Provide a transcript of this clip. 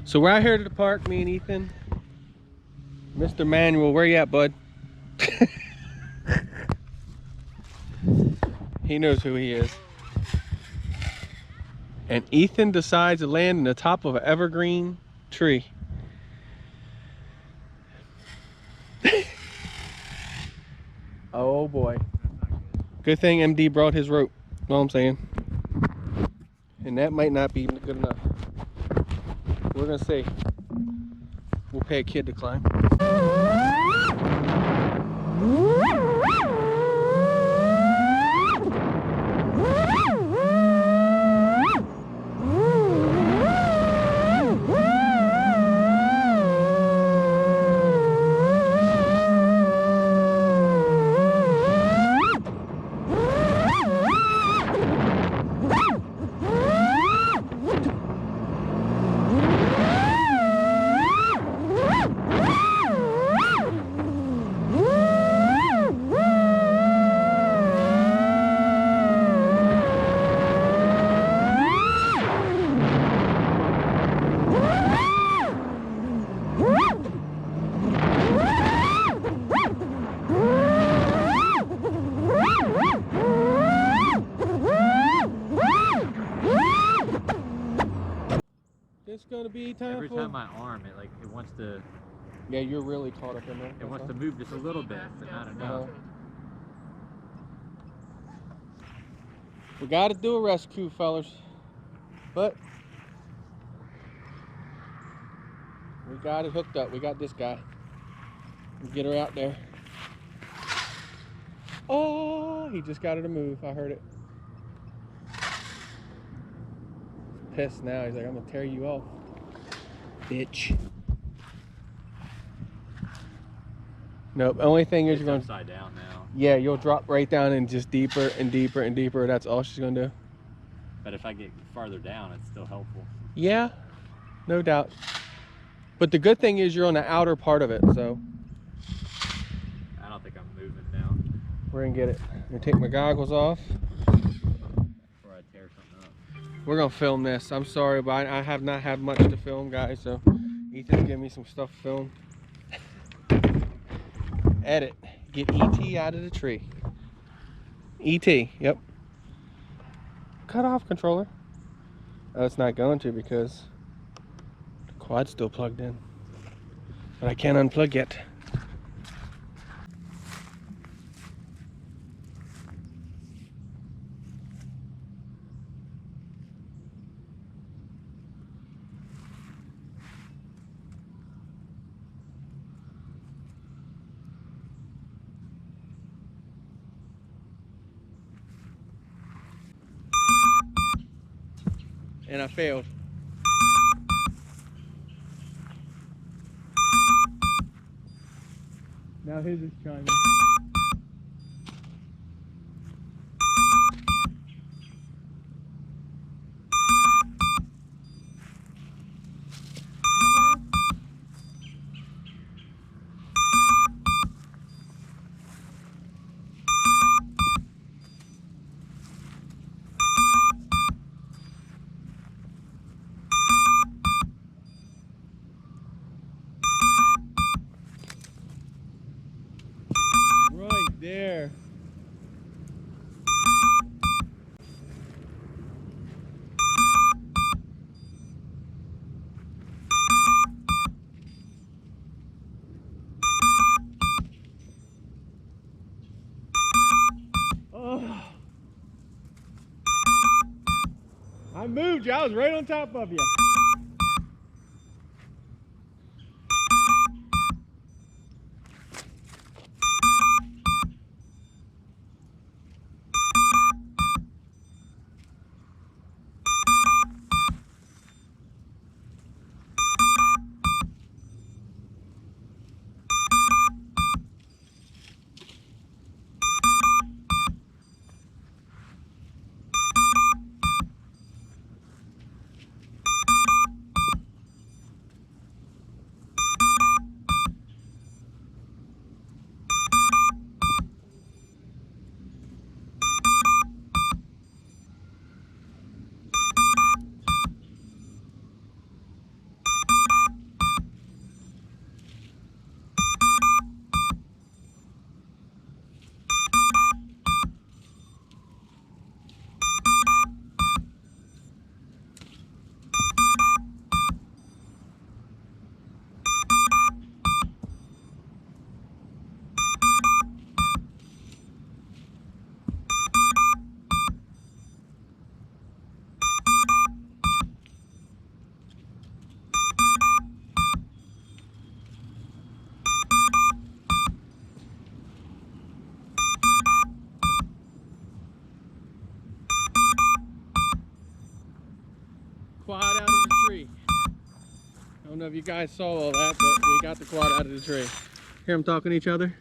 So we're out here to the park, me and Ethan. Mr. Manuel, where you at, bud? He knows who he is. And Ethan decides to land in the top of an evergreen tree. Oh boy. Good thing MD brought his rope. Know what I'm saying? And that might not be good enough. We're gonna see. We'll pay a kid to climb. It's gonna be time. Every time my arm, it wants to. Yeah, you're really caught up in there. It wants to move just a little bit, but not enough. We got to do a rescue, fellas, but we got it hooked up. We got this guy. We'll get her out there. Oh, he just got her to move. I heard it. He's pissed now. He's like, I'm gonna tear you off, bitch. Nope. Only thing is, you're going upside down now. Yeah, you'll drop right down and just deeper and deeper and deeper. That's all she's gonna do. But if I get farther down, it's still helpful. Yeah, no doubt. But the good thing is you're on the outer part of it, so. I don't think I'm moving now. We're gonna get it. I'm gonna take my goggles off. Before I tear something up. We're gonna film this. I'm sorry, but I have not had much to film, guys, so Ethan's giving me some stuff to film. Edit. Get ET out of the tree. ET, yep. Cut off, controller. Oh, it's not going to because the quad's still plugged in. But I can't unplug yet. And I failed. Now his is chiming. There. Oh. I moved you. I was right on top of you. quad out of the tree. I don't know if you guys saw all that, but we got the quad out of the tree. Hear them talking to each other?